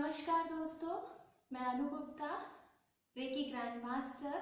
नमस्कार दोस्तों, मैं Anu Gupta, reiki grand master,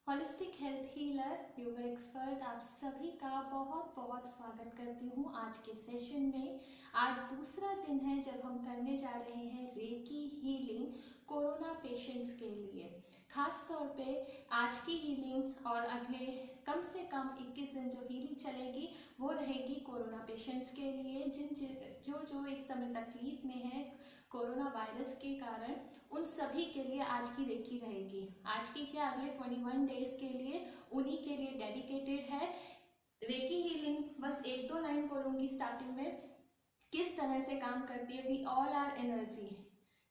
holistic health healer, yoga expert. आप सभी का बहुत बहुत स्वागत करती हूँ आज के सेशन में। आज दूसरा दिन है जब हम करने जा रहे हैं रेकी हीलिंग कोरोना पेशेंट्स के लिए। खास तौर पे आज की हीलिंग और अगले कम से कम 21 दिन जो हीलिंग चलेगी वो रहेगी कोरोना पेशेंट्स के लिए, जो इस समय तकलीफ में है कोरोना वायरस के कारण। उन सभी के लिए आज की रेकी रहेगी। आज की क्या, अगले 21 डेज के लिए उन्हीं के लिए डेडिकेटेड है रेकी हीलिंग। बस एक दो लाइन बोलूंगी स्टार्टिंग में, किस तरह से काम करती है। We all are energy,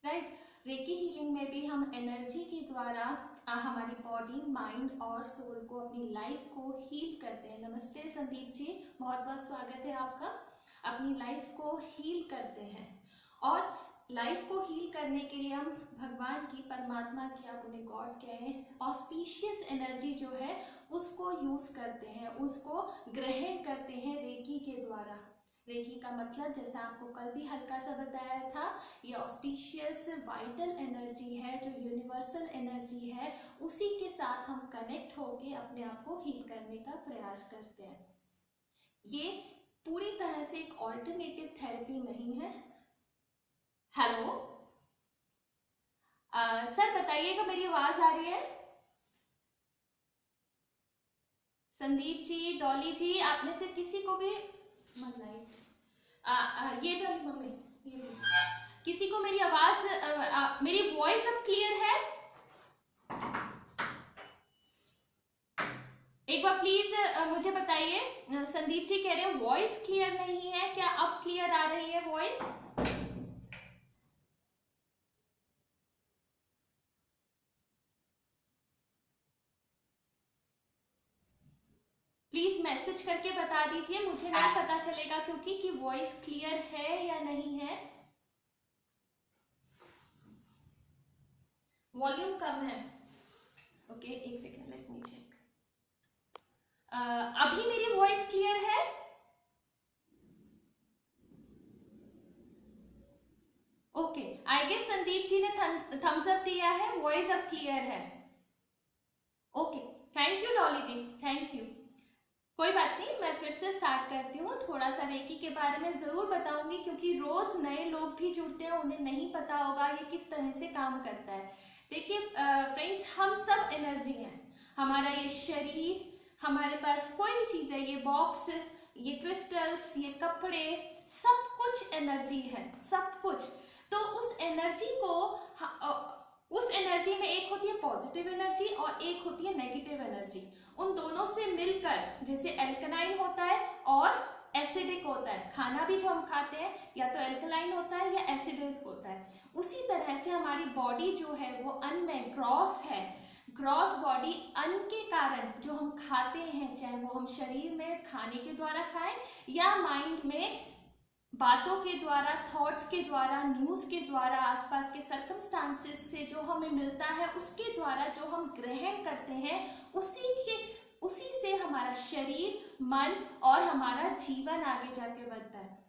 right. Reiki healing में भी हम एनर्जी के द्वारा हमारी बॉडी, माइंड और सोल को, अपनी लाइफ को हील करते हैं। नमस्ते संदीप जी, बहुत बहुत स्वागत है आपका। अपनी लाइफ को हील करते हैं और लाइफ को हील करने के लिए हम भगवान की, परमात्मा की, आप उन्हें गॉड कहें, ऑस्पिशियस एनर्जी जो है उसको यूज करते हैं, उसको ग्रहण करते हैं रेकी के द्वारा। रेकी का मतलब, जैसा आपको कल भी हल्का सा बताया था, ये ऑस्पिशियस वाइटल एनर्जी है, जो यूनिवर्सल एनर्जी है, उसी के साथ हम कनेक्ट होके अपने आप को हील करने का प्रयास करते हैं। ये पूरी तरह से एक ऑल्टरनेटिव थेरेपी नहीं है। हेलो सर, बताइएगा मेरी आवाज आ रही है? संदीप जी, डॉली जी, आप में से किसी को भी मत लाइट, ये वाली मम्मी, ये किसी को मेरी आवाज, मेरी वॉइस अब क्लियर है? एक बार प्लीज मुझे बताइए। संदीप जी कह रहे हैं वॉइस क्लियर नहीं है, क्या अब क्लियर आ रही है वॉइस? प्लीज मैसेज करके बता दीजिए, मुझे नहीं पता चलेगा क्योंकि कि वॉइस क्लियर है या नहीं है। वॉल्यूम कम है। ओके, एक सेकेंड, लेट मी चेक। अभी मेरी वॉइस क्लियर है? Okay, I guess Sandeep ji ने थम्स अप दिया है, वॉइस अब क्लियर है। Okay, thank you Dolly ji, thank you. कोई बात नहीं, मैं फिर से स्टार्ट करती हूँ। थोड़ा सा रेकी के बारे में जरूर बताऊंगी क्योंकि रोज नए लोग भी जुड़ते हैं, उन्हें नहीं पता होगा ये किस तरह से काम करता है। देखिए फ्रेंड्स, हम सब एनर्जी हैं। हमारा ये शरीर, हमारे पास कोई भी चीज है, ये बॉक्स, ये क्रिस्टल्स, ये कपड़े, सब कुछ एनर्जी है, सब कुछ। तो उस एनर्जी में एक होती है पॉजिटिव एनर्जी और एक होती है नेगेटिव एनर्जी। उन दोनों से मिलकर, जैसे एल्कलाइन होता है और एसिडिक होता है, खाना भी जो हम खाते हैं या तो एल्कलाइन होता है या एसिडिक होता है, उसी तरह से हमारी बॉडी जो है वो अन्न में ग्रॉस है। ग्रॉस बॉडी अन्न के कारण जो हम खाते हैं, चाहे वो हम शरीर में खाने के द्वारा खाएं या माइंड में बातों के द्वारा, थॉट्स के द्वारा, न्यूज के द्वारा, आसपास के सर्कमस्टांसेस से जो हमें मिलता है उसके द्वारा जो हम ग्रहण करते हैं, उसी से हमारा शरीर, मन और हमारा जीवन आगे जाके बढ़ता है।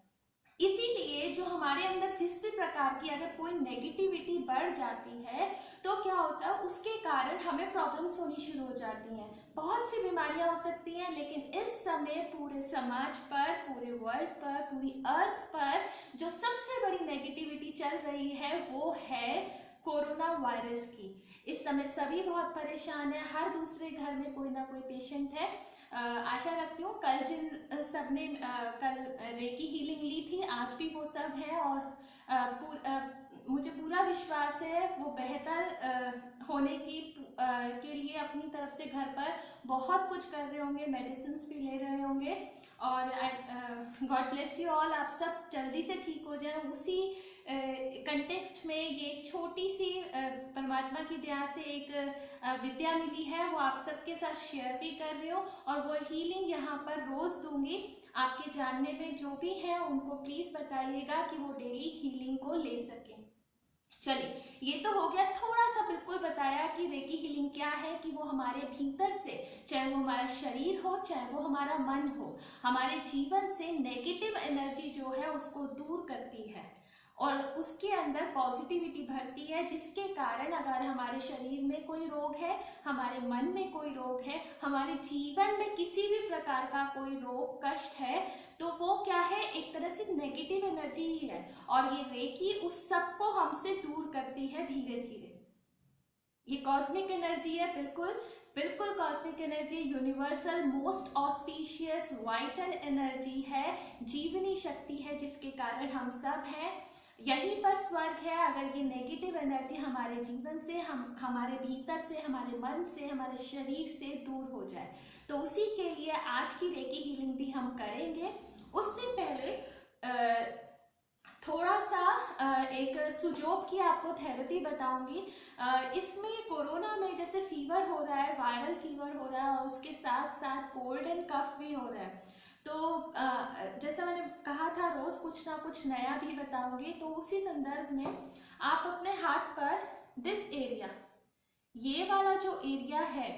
इसीलिए जो हमारे अंदर जिस भी प्रकार की अगर कोई नेगेटिविटी बढ़ जाती है तो क्या होता है, उसके कारण हमें प्रॉब्लम्स होनी शुरू हो जाती हैं। बहुत सी बीमारियां हो सकती हैं, लेकिन इस समय पूरे समाज पर, पूरे वर्ल्ड पर, पूरी अर्थ पर जो सबसे बड़ी नेगेटिविटी चल रही है वो है कोरोना वायरस की। इस समय सभी बहुत परेशान है, हर दूसरे घर में कोई ना कोई पेशेंट है। आशा रखती हूँ कल जिन सबने कल रेकी हीलिंग ली थी, आज भी वो सब है और मुझे पूरा विश्वास है वो बेहतर होने की के लिए अपनी तरफ से घर पर बहुत कुछ कर रहे होंगे, मेडिसिन भी ले रहे होंगे। और गॉड ब्लेस यू ऑल, आप सब जल्दी से ठीक हो जाए। उसी कंटेक्स्ट में ये छोटी सी परमात्मा की दया से एक विद्या मिली है, वो आप सबके साथ शेयर भी कर रही हूँ और वो हीलिंग यहाँ पर रोज दूंगी। आपके जानने में जो भी है उनको प्लीज बताइएगा कि वो डेली हीलिंग को ले सके। चलिए, ये तो हो गया, थोड़ा सा बिल्कुल बताया कि रेकी हीलिंग क्या है, कि वो हमारे भीतर से, चाहे वो हमारा शरीर हो, चाहे वो हमारा मन हो, हमारे जीवन से नेगेटिव एनर्जी जो है उसको दूर करती है। और उसके अंदर पॉजिटिविटी भरती है, जिसके कारण अगर हमारे शरीर में कोई रोग है, हमारे मन में कोई रोग है, हमारे जीवन में किसी भी प्रकार का कोई रोग कष्ट है, तो वो क्या है, एक तरह से नेगेटिव एनर्जी ही है। और ये रेकी उस सब को हमसे दूर करती है धीरे धीरे। ये कॉस्मिक एनर्जी है, बिल्कुल बिल्कुल cosmic energy, universal most auspicious vital energy है, जीवनी शक्ति है, जिसके कारण हम सब हैं। यहीं पर स्वर्ग है अगर ये नेगेटिव एनर्जी हमारे जीवन से, हमारे भीतर से, हमारे मन से, हमारे शरीर से दूर हो जाए। तो उसी के लिए आज की रेकी हीलिंग भी हम करेंगे। उससे पहले थोड़ा सा एक सुजोग की आपको थेरेपी बताऊंगी। इसमें कोरोना में जैसे फीवर हो रहा है, वायरल फीवर हो रहा है, और उसके साथ साथ कोल्ड एंड कफ भी हो रहा है। तो जैसा मैंने कहा था रोज कुछ ना कुछ नया भी बताऊंगी, तो उसी संदर्भ में आप अपने हाथ पर दिस एरिया, ये वाला जो एरिया है,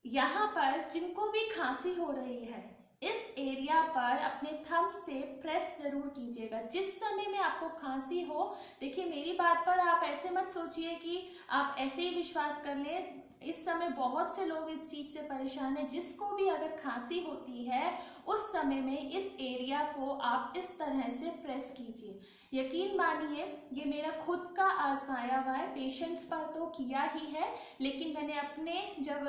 यहाँ पर जिनको भी खांसी हो रही है, इस एरिया पर अपने थंब से प्रेस जरूर कीजिएगा। जिस समय में आपको खांसी हो, देखिए मेरी बात पर आप ऐसे मत सोचिए कि आप ऐसे ही विश्वास कर लें। इस समय बहुत से लोग इस चीज से परेशान हैं। जिसको भी अगर खांसी होती है, उस समय में इस एरिया को आप इस तरह से प्रेस कीजिए। यकीन मानिए ये मेरा खुद का आजमाया हुआ है, पेशेंट्स पर तो किया ही है, लेकिन मैंने अपने जब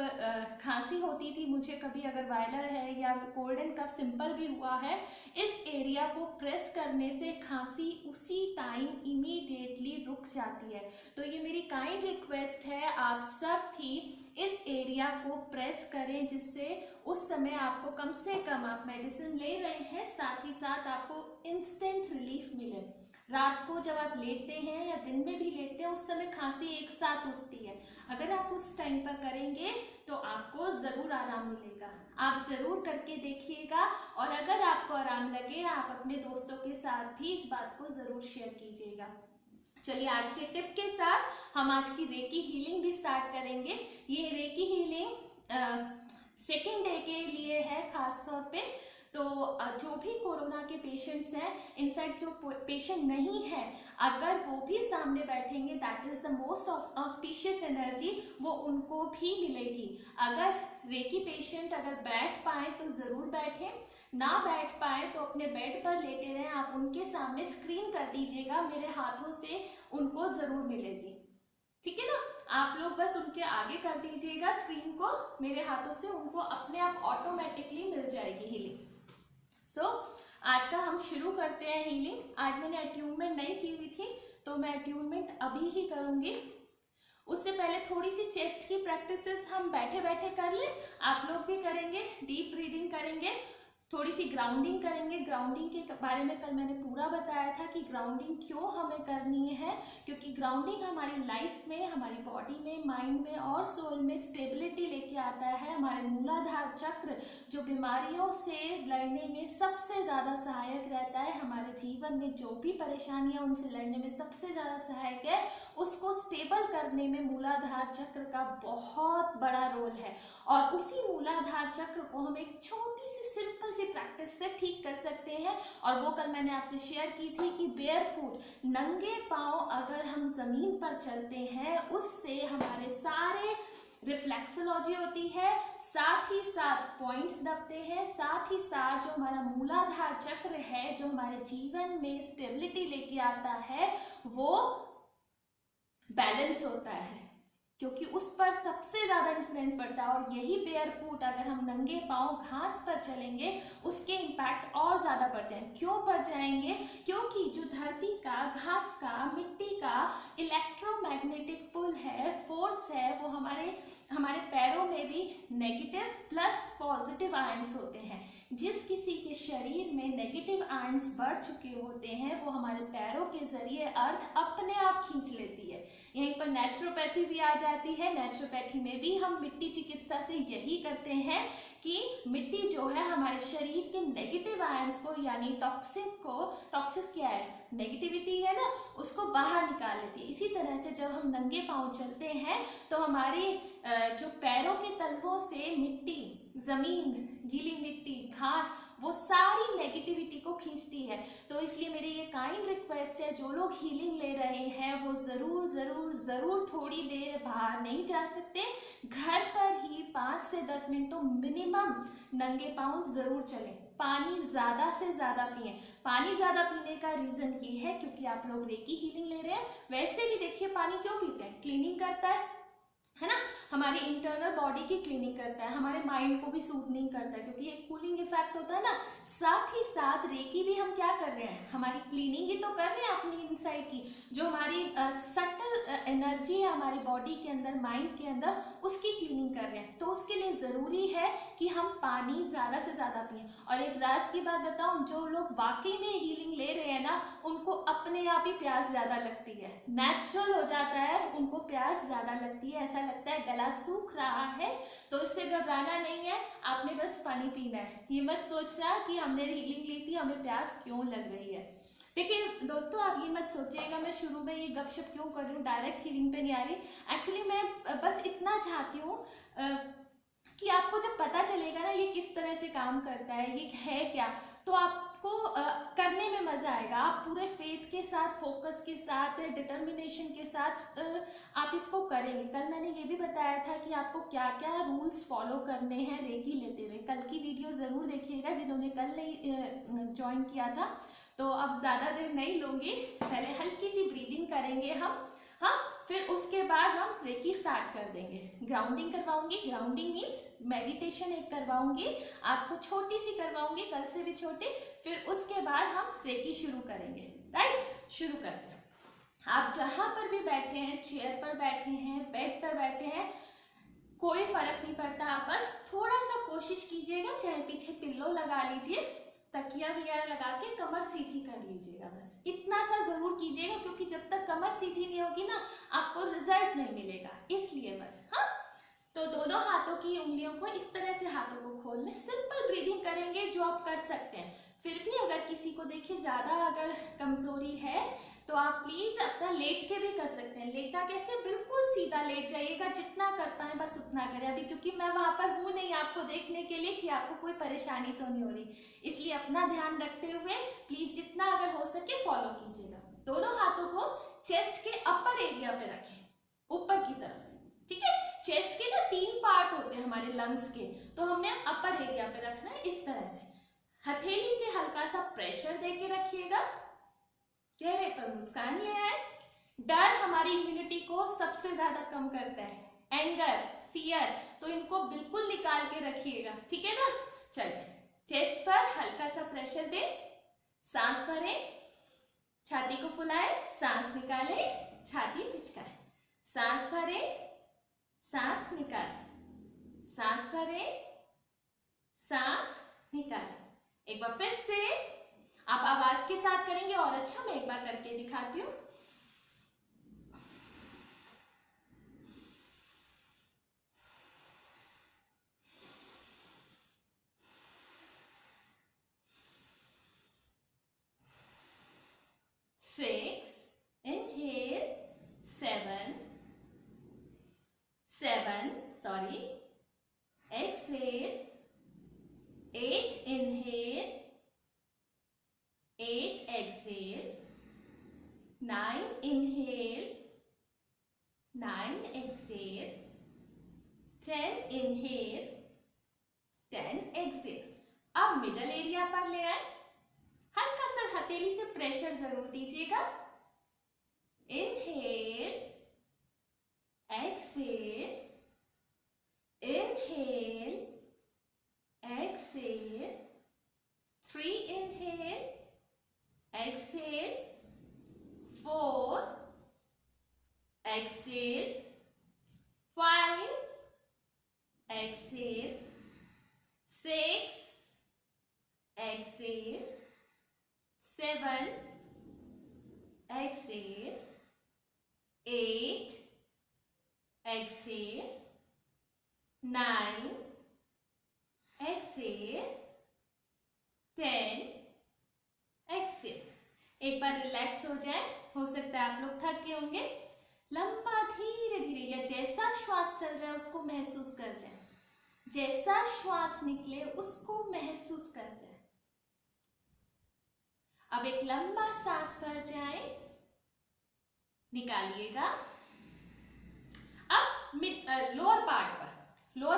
खांसी होती थी, मुझे कभी अगर वायरल है या कोल्ड एंड कफ सिंपल भी हुआ है, इस एरिया को प्रेस करने से खांसी उसी टाइम इमीडिएटली रुक जाती है। तो ये मेरी काइंड रिक्वेस्ट है, आप सब भी इस एरिया को प्रेस करें, जिससे उस समय आपको कम से कम, आप मेडिसिन ले रहे हैं, साथ ही साथ आपको इंस्टेंट रिलीफ मिले। रात को जब आप लेटते हैं या दिन में भी लेटते हैं, उस समय खांसी एक साथ उठती है। अगर आप उस टाइम पर करेंगे तो आपको जरूर आराम मिलेगा। आप जरूर करके देखिएगा, और अगर आपको आराम लगे, आप अपने दोस्तों के साथ भी इस बात को जरूर शेयर कीजिएगा। चलिए आज के टिप के साथ हम आज की रेकी हीलिंग भी स्टार्ट करेंगे। ये रेकी हीलिंग सेकेंड डे के लिए है खास तौर पे। तो जो भी कोरोना के पेशेंट्स हैं, इनफैक्ट जो पेशेंट नहीं है, अगर वो भी सामने बैठेंगे, that is the most auspicious energy, वो उनको भी मिलेगी। अगर रेकी पेशेंट अगर बैठ पाए तो जरूर बैठें, ना बैठ पाए तो अपने बेड पर लेटे रहें। आप उनके सामने स्क्रीन कर दीजिएगा, मेरे हाथों से उनको जरूर मिलेगी। ठीक है ना, आप लोग बस उनके आगे कर दीजिएगा स्क्रीन को, मेरे हाथों से उनको अपने आप ऑटोमेटिकली मिल जाएगी हीलिंग। सो आज का हम शुरू करते हैं हीलिंग। आज मैंने अट्यूनमेंट नहीं की हुई थी, तो मैं अट्यूनमेंट अभी ही करूंगी। उससे पहले थोड़ी सी चेस्ट की प्रैक्टिसेस हम बैठे बैठे कर लें, आप लोग भी करेंगे। डीप ब्रीदिंग करेंगे, थोड़ी सी ग्राउंडिंग करेंगे। ग्राउंडिंग के बारे में कल मैंने पूरा बताया था कि ग्राउंडिंग क्यों हमें करनी है, क्योंकि ग्राउंडिंग हमारी लाइफ में, हमारी बॉडी में, माइंड में और सोल में स्टेबिलिटी लेके आता है। हमारे मूलाधार चक्र जो बीमारियों से लड़ने में सबसे ज़्यादा सहायक रहता है, हमारे जीवन में जो भी परेशानियां उनसे लड़ने में सबसे ज़्यादा सहायक है, उसको स्टेबल करने में मूलाधार चक्र का बहुत बड़ा रोल है। और उसी मूलाधार चक्र को हम एक छोटी सी सिंपल सी प्रैक्टिस से ठीक कर सकते हैं। और वो कल मैंने आपसे शेयर की थी कि बेयर फुट, नंगे पांव अगर हम जमीन पर चलते हैं, उससे हमारे सारे रिफ्लेक्सोलॉजी होती है, साथ ही साथ पॉइंट्स दबते हैं, साथ ही साथ जो हमारा मूलाधार चक्र है, जो हमारे जीवन में स्टेबिलिटी लेके आता है, वो बैलेंस होता है, क्योंकि उस पर सबसे ज्यादा इन्फ्लुएंस पड़ता है। और यही बेयर फुट, अगर हम नंगे पांव घास पर चलेंगे, उसके इम्पैक्ट और ज्यादा बढ़ जाएंगे। क्यों बढ़ जाएंगे? क्योंकि जो धरती का, घास का, मिट्टी का इलेक्ट्रोमैग्नेटिक पुल है, फोर्स है, वो हमारे पैरों में भी नेगेटिव प्लस पॉजिटिव आयंस होते हैं। जिस किसी के शरीर में नेगेटिव आयंस बढ़ चुके होते हैं, वो हमारे पैरों के जरिए अर्थ अपने आप खींच लेती है। यहीं पर नेचुरोपैथी भी आ जाती है। नेचुरोपैथी में भी हम मिट्टी चिकित्सा से यही करते हैं कि मिट्टी जो है हमारे शरीर के नेगेटिव आयंस को, यानी टॉक्सिक क्या है, नेगेटिविटी है ना, उसको बाहर निकाल लेती है। इसी तरह से जब हम नंगे पांव चलते हैं तो हमारे जो पैरों के तलवों से मिट्टी जमीन, गीली मिट्टी, घास, वो सारी नेगेटिविटी को खींचती है। तो इसलिए मेरी ये काइंड रिक्वेस्ट है, जो लोग हीलिंग ले रहे हैं वो जरूर जरूर जरूर थोड़ी देर बाहर नहीं जा सकते, घर पर ही 5 से 10 मिनट तो मिनिमम नंगे पांव जरूर चलें। पानी ज्यादा से ज्यादा पिए। पानी ज्यादा पीने का रीजन ये है क्योंकि आप लोग रेकी हीलिंग ले रहे हैं। वैसे भी देखिए पानी क्यों पीते हैं, क्लीनिंग करता है ना, हमारी इंटरनल बॉडी की क्लीनिंग करता है, हमारे माइंड को भी सूदनिंग करता है क्योंकि एक कूलिंग इफेक्ट होता है ना। साथ ही साथ रेकी भी हम क्या कर रहे हैं, हमारी क्लीनिंग ही तो कर रहे हैं अपनी इनसाइड की, जो हमारी सटल एनर्जी है हमारी बॉडी के अंदर, माइंड के अंदर, उसकी क्लीनिंग कर रहे हैं। तो उसके लिए जरूरी है कि हम पानी ज्यादा से ज्यादा पिए। और एक राज की बात बताऊं, जो लोग वाकई में हीलिंग ले रहे हैं ना, उनको अपने आप ही प्यास ज्यादा लगती है, नेचुरल हो जाता है, उनको प्यास ज्यादा लगती है, ऐसा लगता है गला सूख रहा है। तो इससे घबराना नहीं है, आपने बस पानी पीना है। ये मत सोचना कि हमने हीलिंग ली थी हमें प्यास क्यों लग रही है। देखिए दोस्तों, आप ये मत सोचिएगा मैं शुरू में ये गपशप क्यों कर रही हूँ, डायरेक्ट हीलिंग पे नहीं आ रही। एक्चुअली मैं बस इतना चाहती हूँ कि आपको जब पता चलेगा ना ये किस तरह से काम करता है, ये है क्या, तो आपको करने में मजा आएगा। आप पूरे फेथ के साथ, फोकस के साथ, डिटर्मिनेशन के साथ आप इसको करेंगे। कल मैंने ये भी बताया था कि आपको क्या क्या रूल्स फॉलो करने हैं रेकी लेते हुए। कल की वीडियो जरूर देखिएगा जिन्होंने कल नहीं ज्वाइन किया था। तो अब ज्यादा देर नहीं लूंगी, पहले हल्की सी ब्रीदिंग करेंगे हम, हाँ, फिर उसके बाद हम रेकी स्टार्ट कर देंगे। ग्राउंडिंग करवाऊंगी, ग्राउंडिंग मीन्स मेडिटेशन एक करवाऊंगी, आपको छोटी सी करवाऊंगी, कल से भी छोटी, फिर उसके बाद हम रेकी शुरू करेंगे। राइट, शुरू करते हैं। आप जहां पर भी बैठे हैं, चेयर पर बैठे हैं, बेड पर बैठे हैं, कोई फर्क नहीं पड़ता, आप बस थोड़ा सा कोशिश कीजिएगा, चाहे पीछे पिल्लो लगा लीजिए, तकिया वगैरह लगा के कमर सीधी कर लीजिएगा, बस इतना सा जरूर कीजिएगा, क्योंकि जब तक कमर सीधी नहीं होगी ना आपको रिजल्ट नहीं मिलेगा, इसलिए बस। हाँ, तो दोनों हाथों की उंगलियों को इस तरह से हाथों को खोल लें, सिंपल ब्रीदिंग करेंगे जो आप कर सकते हैं। फिर भी अगर किसी को देखिए ज्यादा अगर कमजोरी है तो आप प्लीज अपना लेट के भी कर सकते हैं। लेटना कैसे, बिल्कुल सीधा लेट जाइएगा, जितना कर पाए बस उतना करें। अभी क्योंकि मैं वहां पर हूं नहीं आपको देखने के लिए कि आपको कोई परेशानी तो नहीं हो रही, इसलिए अपना ध्यान रखते हुए प्लीज जितना अगर हो सके फॉलो कीजिएगा। दोनों हाथों को चेस्ट के अपर एरिया पे रखें, ऊपर की तरफ, ठीक है। चेस्ट के ना 3 पार्ट होते हैं हमारे लंग्स के, तो हमने अपर एरिया पे रखना है इस तरह से। हथेली से हल्का सा प्रेशर देके रखिएगा, चेहरे पर मुस्कान ले आए। डर हमारी इम्यूनिटी को सबसे ज्यादा कम करता है, एंगर, फियर, तो इनको बिल्कुल निकाल के रखिएगा, ठीक है ना। चलिए, चेस्ट पर हल्का सा प्रेशर दे, सांस भरें, छाती को फुलाए, सांस निकाले, छाती पिचकाए, सांस भरें, सांस निकाले, सांस भरें, सांस निकाले। एक बार फिर से आप आवाज के साथ करेंगे और अच्छा, मैं एक बार करके दिखाती हूँ। Six, inhale, seven, sorry, exhale, 8, inhale, 8, exhale, 9, inhale, 9, exhale, 10, inhale, 10, exhale। अब मिडल एरिया पर ले आए, हल्का सा हथेली से प्रेशर जरूर दीजिएगा। Inhale, exhale, inhale, exhale, 3, inhale, exhale, 4, exhale, 5, exhale, 6, exhale, 7, exhale, 8, exhale, 9, exhale, 10, exhale. एक बार रिलैक्स हो जाए, हो सकता है आप लोग थक गए होंगे, लंबा धीरे धीरे या जैसा श्वास चल रहा है उसको महसूस कर जाए। जैसा श्वास निकले उसको महसूस कर जाए। अब एक लंबा सांस भर जाए, निकालिएगा। अब लोअर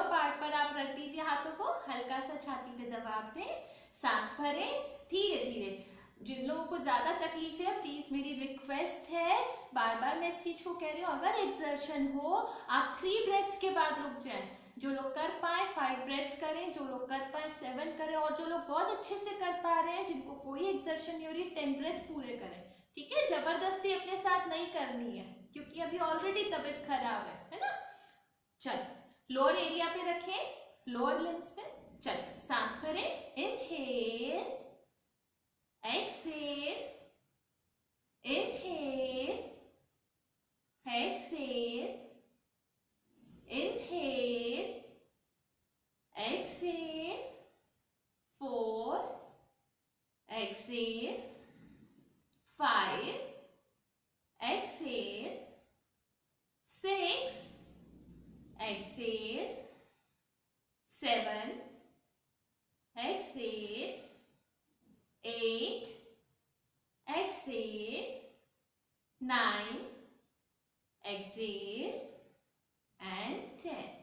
पार्ट पर आप रख दीजिए हाथों को, हल्का सा छाती पे दबाव दें, सांस भरें धीरे धीरे। जिन लोगों को ज्यादा तकलीफ है प्लीज मेरी रिक्वेस्ट है, बार बार मैं इस चीज को कह रही हूँ, अगर एक्सर्शन हो आप 3 ब्रेथ्स के बाद रुक जाएं। जो लोग कर पाए 5 ब्रेथ्स करें, जो लोग कर पाए 7 करें, और जो लोग बहुत अच्छे से कर पा रहे हैं, जिनको कोई एक्सर्शन नहीं हो रही, 10 ब्रेथ पूरे करें। ठीक है, जबरदस्ती अपने साथ नहीं करनी है क्योंकि अभी ऑलरेडी तबीयत खराब है ना। चल लोअर एरिया पे रखें, लोअर लिम्स पे। चल सांस भरें, inhale, exhale, inhale, exhale, inhale, exhale, 4, exhale, 5, exhale, 6, exhale, 7, exhale, 8, exhale, 9, exhale and 10,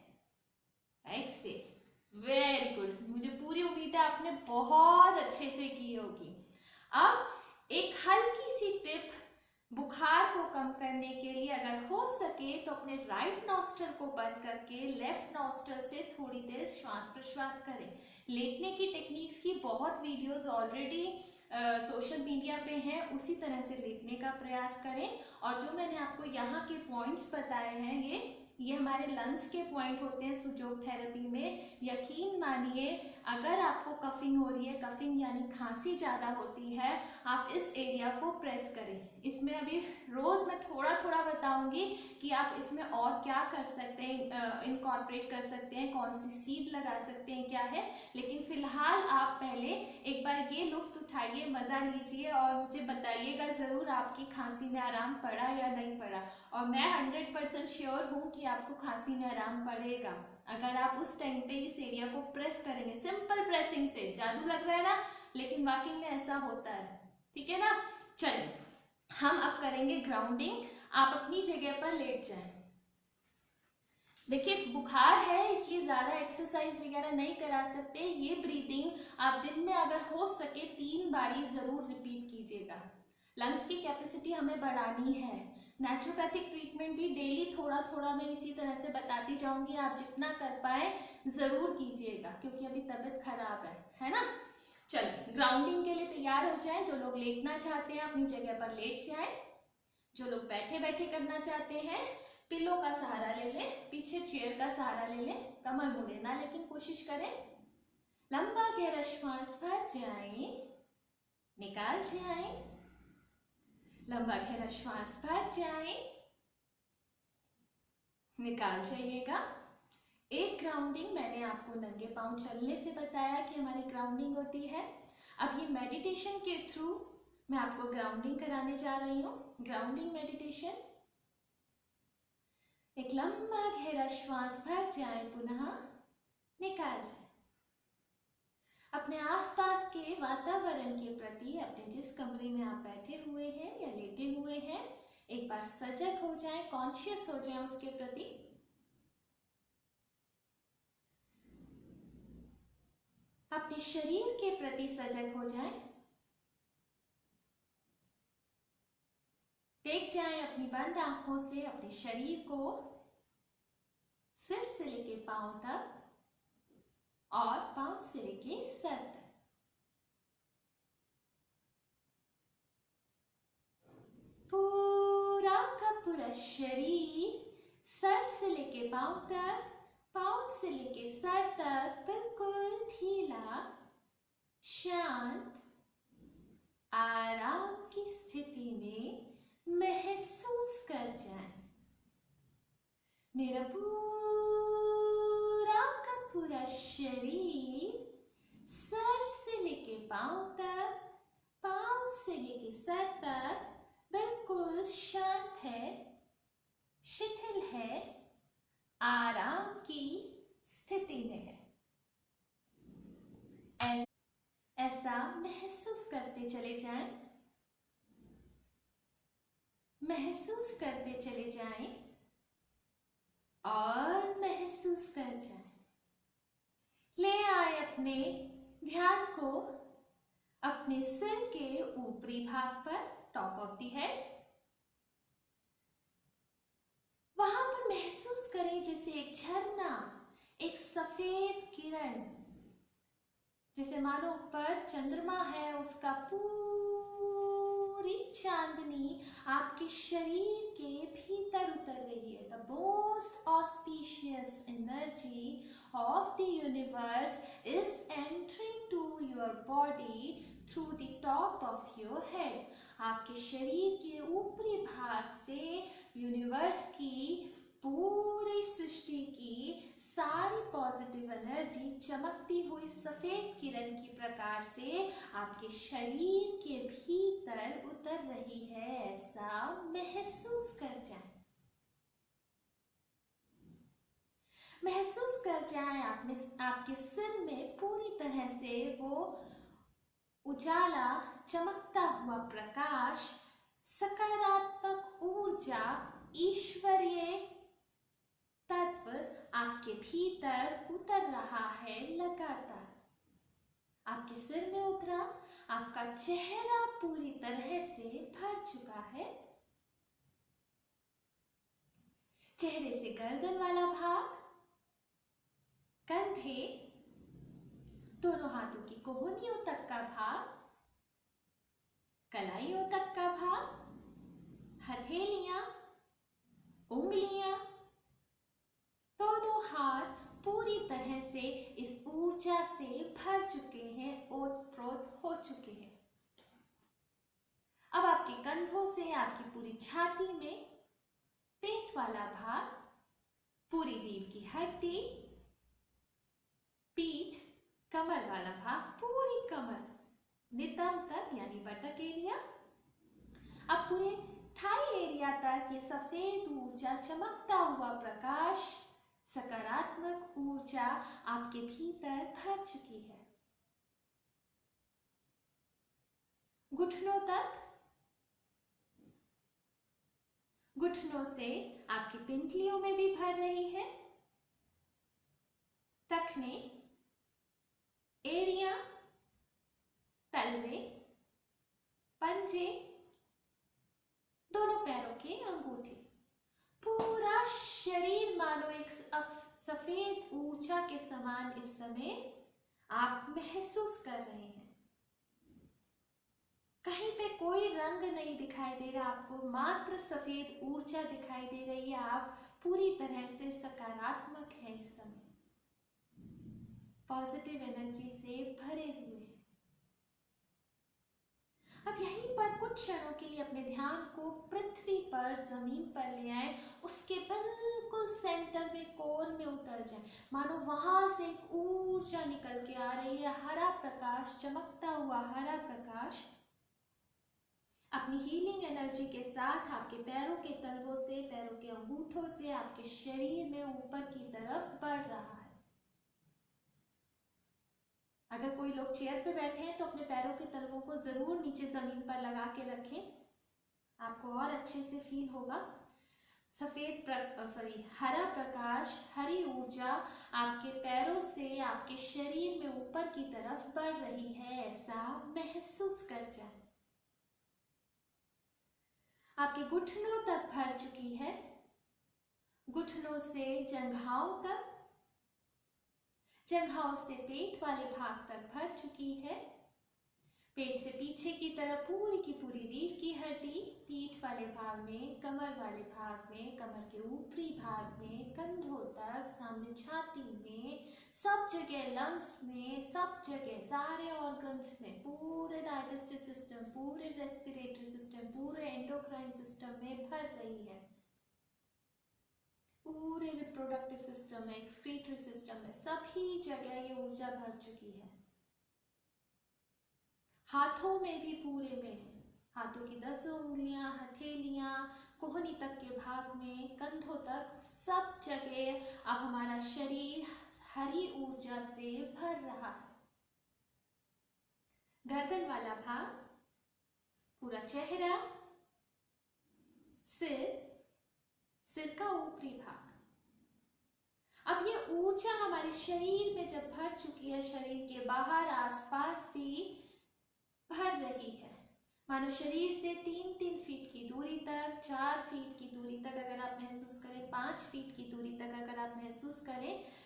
exhale. Very good, मुझे पूरी उम्मीद है आपने बहुत अच्छे से की होगी। अब एक हल्की सी टिप बुखार को कम करने के लिए, अगर हो सके तो अपने राइट नॉस्ट्रल को बंद करके लेफ्ट नॉस्ट्रल से थोड़ी देर श्वास प्रश्वास करें। लेटने की टेक्निक्स की बहुत वीडियोस ऑलरेडी सोशल मीडिया पे हैं, उसी तरह से लेटने का प्रयास करें। और जो मैंने आपको यहाँ के पॉइंट्स बताए हैं, ये हमारे लंग्स के पॉइंट होते हैं सुजोग थेरेपी में। यकीन मानिए अगर आपको कफिंग हो रही है, कफिंग यानी खांसी ज़्यादा होती है, आप इस एरिया को प्रेस करें। इसमें अभी रोज़ मैं थोड़ा थोड़ा बताऊंगी कि आप इसमें और क्या कर सकते हैं, इनकॉर्पोरेट कर सकते हैं, कौन सी सीड लगा सकते हैं, क्या है। लेकिन फिलहाल आप पहले एक बार ये लुफ्त उठाइए, मज़ा लीजिए और मुझे बताइएगा ज़रूर आपकी खांसी में आराम पड़ा या नहीं पड़ा। और मैं 100% श्योर हूँ कि आपको खांसी में आराम पड़ेगा अगर आप उस टाइम पे इस एरिया को प्रेस करेंगे। सिंपल प्रेसिंग से जादू लग रहा है ना, लेकिन वाकई में ऐसा होता है। ठीक है ना। चलिए हम अब करेंगे ग्राउंडिंग। आप अपनी जगह पर लेट जाएं। देखिए बुखार है इसलिए ज्यादा एक्सरसाइज वगैरह नहीं करा सकते। ये ब्रीदिंग आप दिन में अगर हो सके 3 बारी जरूर रिपीट कीजिएगा। लंग्स की कैपेसिटी हमें बढ़ानी है। नेचुरोपैथिक ट्रीटमेंट भी डेली थोड़ा थोड़ा मैं इसी तरह से बताती जाऊंगी, आप जितना कर पाए जरूर कीजिएगा क्योंकि अभी तबीयत खराब है ना। चलिए ग्राउंडिंग के लिए तैयार हो जाएं। जो लोग लेटना चाहते हैं अपनी जगह पर लेट जाएं। जो लोग बैठे बैठे करना चाहते हैं पिलो का सहारा ले लें, पीछे चेयर का सहारा ले लें, कमर मुड़े ना लेकिन कोशिश करें। लंबा गहरा श्वास भर जाएं, निकाल जाएं, लंबा गहरा श्वास भर जाएं, निकाल जाइएगा। एक ग्राउंडिंग मैंने आपको नंगे पांव चलने से बताया कि हमारी ग्राउंडिंग होती है। अब ये मेडिटेशन के थ्रू मैं आपको ग्राउंडिंग कराने जा रही हूँ। Grounding meditation. एक लंबा गहरा श्वास भर जाए, पुनः निकाल जाए। अपने आसपास के वातावरण के प्रति, अपने जिस कमरे में आप बैठे हुए हैं या लेटे हुए हैं, एक बार सजग हो जाएं, कॉन्शियस हो जाएं उसके प्रति। अपने शरीर के प्रति सजग हो जाएं। देख जाएं अपनी बंद आंखों से अपने शरीर को सिर से लेके पांव तक और पांव से लेके सर तक। पूरा का पूरा शरीर सर से लेके पांव तक, पांव से लेके सर तक बिल्कुल ढीला, शांत, आराम की स्थिति में महसूस कर जाएं। मेरा पूरा का पूरा शरीर सर से लेके पांव तक, पांव से लेके सर तक बिल्कुल शांत है, शिथिल है, आराम की स्थिति में है। ऐसा महसूस करते चले जाएं, महसूस करते चले जाएं और महसूस कर जाएं। ले आए अपने ध्यान को अपने सिर के ऊपरी भाग पर, टॉप ऑफ द हेड। वहां पर महसूस करें जैसे एक झरना, एक सफेद किरण, जैसे मानो ऊपर चंद्रमा है, उसका पूरी चांदनी आपके शरीर के भीतर उतर रही है। The most auspicious energy of the universe is entering to your body through the top of your head. आपके शरीर के ऊपरी भाग से यूनिवर्स की, पूरी सृष्टि की सारी पॉजिटिव एनर्जी चमकती हुई सफेद किरण की प्रकार से आपके शरीर के भीतर उतर रही है। ऐसा महसूस कर जाएं, महसूस कर जाएं आपके सिर में पूरी तरह से वो उजाला, चमकता हुआ प्रकाश, सकारात्मक ऊर्जा, ईश्वरीय तत्व आपके भीतर उतर रहा है लगातार। आपके सिर में उतरा, आपका चेहरा पूरी तरह से भर चुका है। चेहरे से गर्दन वाला भाग, कंधे, दोनों हाथों की कोहनियों तक का भाग, कलाइयों तक का भाग, हथेलियां, उंगलियां, दोनों हाथ पूरी तरह से इस ऊर्जा से भर चुके हैं, ओतप्रोत हो चुके हैं। अब आपके कंधों से आपकी पूरी छाती में, पेट वाला भाग, पूरी रीढ़ की हड्डी, पीठ, कमर वाला भाग, पूरी कमर, नितंब तक यानी बटक एरिया, अब पूरे थाई एरिया तक ये सफेद ऊर्जा, चमकता हुआ प्रकाश, सकारात्मक ऊर्जा आपके भीतर भर चुकी है। घुटनों तक, घुटनों से आपकी पिंडलियों में भी भर रही है। टखने, एड़ियां, तलवे, पंजे, दोनों पैरों के अंगूठे, पूरा शरीर मानो एक सफेद ऊर्जा के समान इस समय आप महसूस कर रहे हैं। कहीं पे कोई रंग नहीं दिखाई दे रहा आपको, मात्र सफेद ऊर्जा दिखाई दे रही है। आप पूरी तरह से सकारात्मक हैं इस समय, पॉजिटिव एनर्जी से भरे हुए हैं। अब यहीं पर कुछ क्षणों के लिए अपने ध्यान को पृथ्वी पर, जमीन पर ले आए, उसके बिल्कुल सेंटर में, कोर में उतर जाए। मानो वहां से एक ऊर्जा निकल के आ रही है, हरा प्रकाश, चमकता हुआ हरा प्रकाश अपनी हीलिंग एनर्जी के साथ आपके पैरों के तलवों से, पैरों के अंगूठों से आपके शरीर में ऊपर की तरफ बढ़ रहा है। अगर कोई लोग चेयर पे बैठे हैं तो अपने पैरों के तलवों को जरूर नीचे जमीन पर लगा के रखें, आपको और अच्छे से फील होगा। हरा प्रकाश, हरी ऊर्जा आपके पैरों से आपके शरीर में ऊपर की तरफ बढ़ रही है, ऐसा महसूस कर जाए। आपके घुटनों तक भर चुकी है, घुटनों से जंघाओं तक, जंघाओं से पेट वाले भाग तक भर चुकी है। पेट से पीछे की तरफ पूरी की पूरी रीढ़ की हड्डी, पीठ वाले भाग में, कमर वाले भाग में, कमर के ऊपरी भाग में, कंधों तक, सामने छाती में, सब जगह लंग्स में, सब जगह सारे ऑर्गन्स में, पूरे डाइजेस्टिव सिस्टम, पूरे रेस्पिरेटरी सिस्टम, पूरे एंडोक्राइन सिस्टम में भर रही है। पूरे रिप्रोडक्टिव सिस्टम में, एक्सक्रीटरी सिस्टम में, सभी जगह ये ऊर्जा भर चुकी है। हाथों में भी पूरे में, हाथों की 10 उंगलियां, हथेलियां, कोहनी तक के भाग में, कंधों तक, सब जगह अब हमारा शरीर हरी ऊर्जा से भर रहा है। गर्दन वाला भाग, पूरा चेहरा, सिर का ऊपरी भाग। अब ये ऊर्जा हमारे शरीर में जब भर चुकी है, शरीर के बाहर आसपास भी भर रही है, मानो शरीर से 3-3 फीट की दूरी तक, 4 फीट की दूरी तक अगर आप महसूस करें, 5 फीट की दूरी तक अगर आप महसूस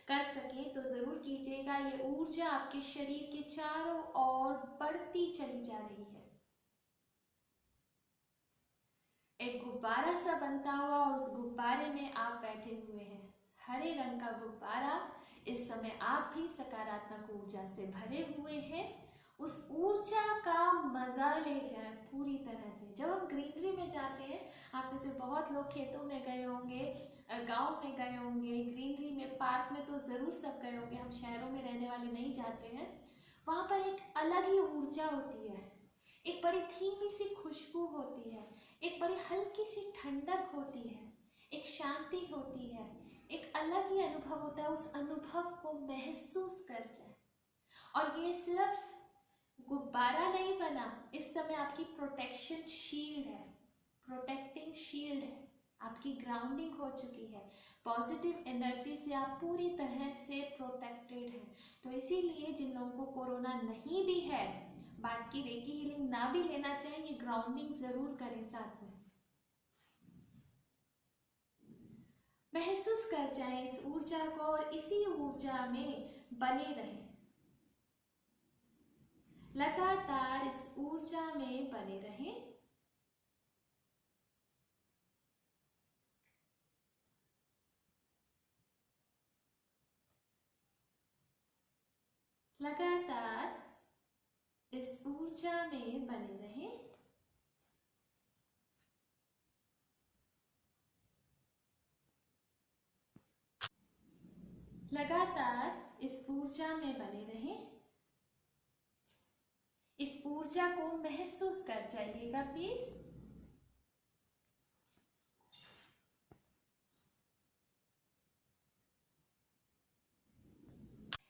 कर सकें तो जरूर कीजिएगा। ये ऊर्जा आपके शरीर के चारों ओर बढ़ती चली जा रही है। एक गुब्बारा सा बनता हुआ, उस गुब्बारे में आप बैठे हुए हैं, हरे रंग का गुब्बारा। इस समय आप भी सकारात्मक ऊर्जा से भरे हुए हैं। उस ऊर्जा का मजा ले जाएं पूरी तरह से। जब हम ग्रीनरी में जाते हैं, आप में से बहुत लोग खेतों में गए होंगे, गांव में गए होंगे, ग्रीनरी में, पार्क में तो जरूर सब गए होंगे, हम शहरों में रहने वाले नहीं जाते हैं। वहां पर एक अलग ही ऊर्जा होती है, एक बड़ी धीमी सी खुशबू होती है, एक बड़ी हल्की सी ठंडक होती है, एक शांति होती है, एक अलग ही अनुभव होता है। उस अनुभव को महसूस कर जाए। और ये सिर्फ गुब्बारा नहीं बना, इस समय आपकी प्रोटेक्शन शील्ड है, प्रोटेक्टिंग शील्ड है, आपकी ग्राउंडिंग हो चुकी है। पॉजिटिव एनर्जी से आप पूरी तरह से प्रोटेक्टेड हैं। तो इसीलिए जिन लोगों को कोरोना नहीं भी है, बात की रेकी हीलिंग ना भी लेना चाहिए, ये ग्राउंडिंग जरूर करें साथ में। महसूस कर जाएं इस ऊर्जा को और इसी ऊर्जा में बने रहें, लगातार इस ऊर्जा में बने रहें। लगातार इस ऊर्जा में बने रहें। लगातार इस ऊर्जा में बने रहें। इस ऊर्जा को महसूस कर जाइएगा प्लीज।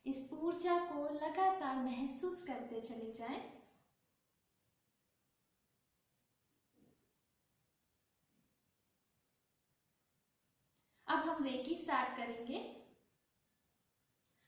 इस ऊर्जा को लगातार महसूस करते चले जाएं। अब हम रेकी स्टार्ट करेंगे।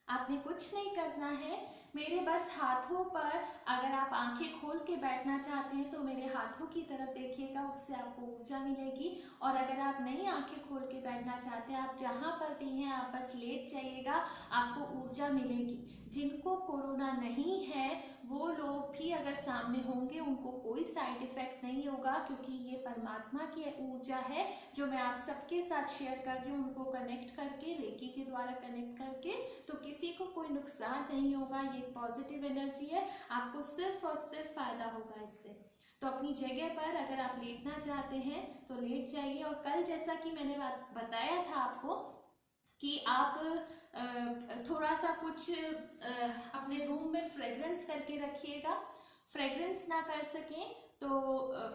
आपने कुछ नहीं करना है, मेरे बस हाथों पर, अगर आप आंखें खोल के बैठना चाहते हैं तो मेरे हाथों की तरफ देखिएगा, उससे आपको ऊर्जा मिलेगी। और अगर आप नहीं आंखें खोल के बैठना चाहते, आप जहां पर भी हैं आप बस लेट जाइएगा, आपको ऊर्जा मिलेगी। जिनको कोरोना नहीं है वो लोग भी अगर सामने होंगे उनको कोई साइड इफेक्ट नहीं होगा, क्योंकि ये परमात्मा की ऊर्जा है जो मैं आप सबके साथ शेयर कर रही हूँ, उनको कनेक्ट करके, रेकी के द्वारा कनेक्ट करके, तो किसी को कोई नुकसान नहीं होगा। ये पॉजिटिव एनर्जी है, आपको सिर्फ और सिर्फ फायदा होगा इससे। तो अपनी जगह पर अगर आप लेटना चाहते हैं तो लेट जाइए। और कल जैसा कि मैंने बताया था आपको कि आप थोड़ा सा कुछ अपने रूम में फ्रेग्रेंस करके रखिएगा। फ्रेग्रेंस ना कर सकें तो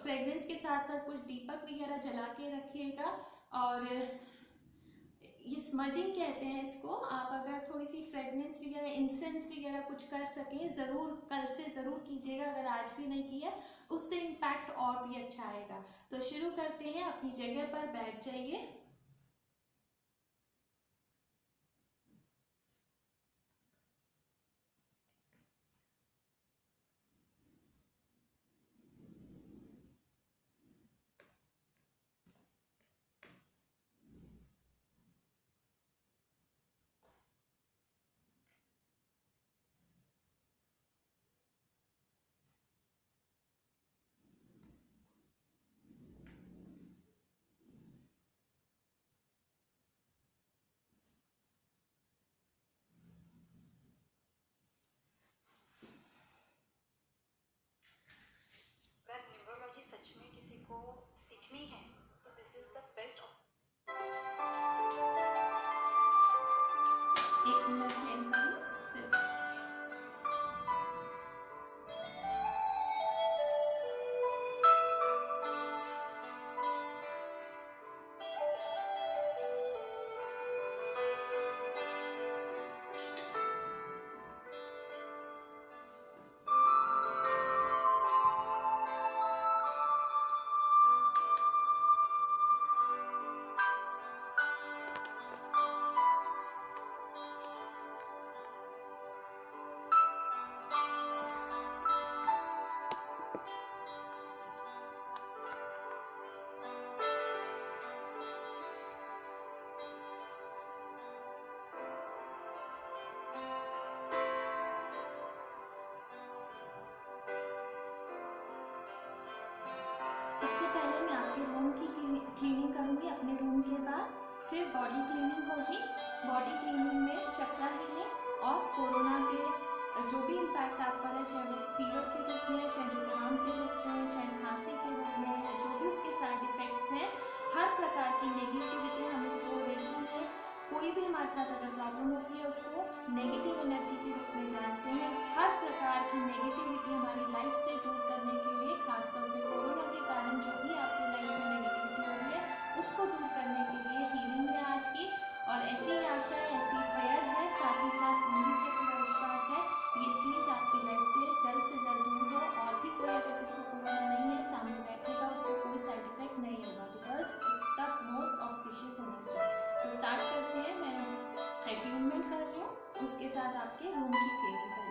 फ्रेग्रेंस के साथ साथ कुछ दीपक वगैरह जला के रखिएगा। और ये स्मजिंग कहते हैं इसको। आप अगर थोड़ी सी फ्रेग्रेंस वगैरह, इंसेंस वगैरह कुछ कर सकें, जरूर कल से जरूर कीजिएगा, अगर आज भी नहीं किया, उससे इम्पैक्ट और भी अच्छा आएगा। तो शुरू करते हैं, अपनी जगह पर बैठ जाइए। की क्लीनिंग करूँगी अपने रूम के बाद। फिर बॉडी क्लीनिंग होगी। बॉडी क्लीनिंग में चक्रा हीलिंग और कोरोना के जो भी इम्पैक्ट आप पर है, चाहे वो फीवर के रूप में है, चाहे जुकाम के रूप में है, चाहे खांसी के रूप में है, जो भी उसके साइड इफेक्ट्स हैं, हर प्रकार की नेगेटिविटी हम इसको रेकी में कोई भी हमारे साथ अगर प्रॉब्लम होती है उसको नेगेटिव एनर्जी के रूप में जानते हैं। हर प्रकार की नेगेटिविटी हमारी लाइफ से दूर करने के लिए, खासतौर पे कोरोना के कारण जो भी आपकी लाइफ में नेगेटिविटी हो रही है उसको दूर करने के लिए हीलिंग है आज की। और ऐसी ही आशा है, ऐसी प्रेयर है, साथ ही साथ उम्मीद है, पूरा विश्वास है ये चीज़ आपकी लाइफ से जल्द दूर हो। और भी कोई अगर जिसको कोरोना नहीं है सामने बैठेगा उसको कोई साइड इफेक्ट नहीं होगा, because it's the most auspicious energy. तो स्टार्ट करते हैं। मैं अट्यूनमेंट कर रही हूँ, उसके साथ आपके रूम की क्लीनिंग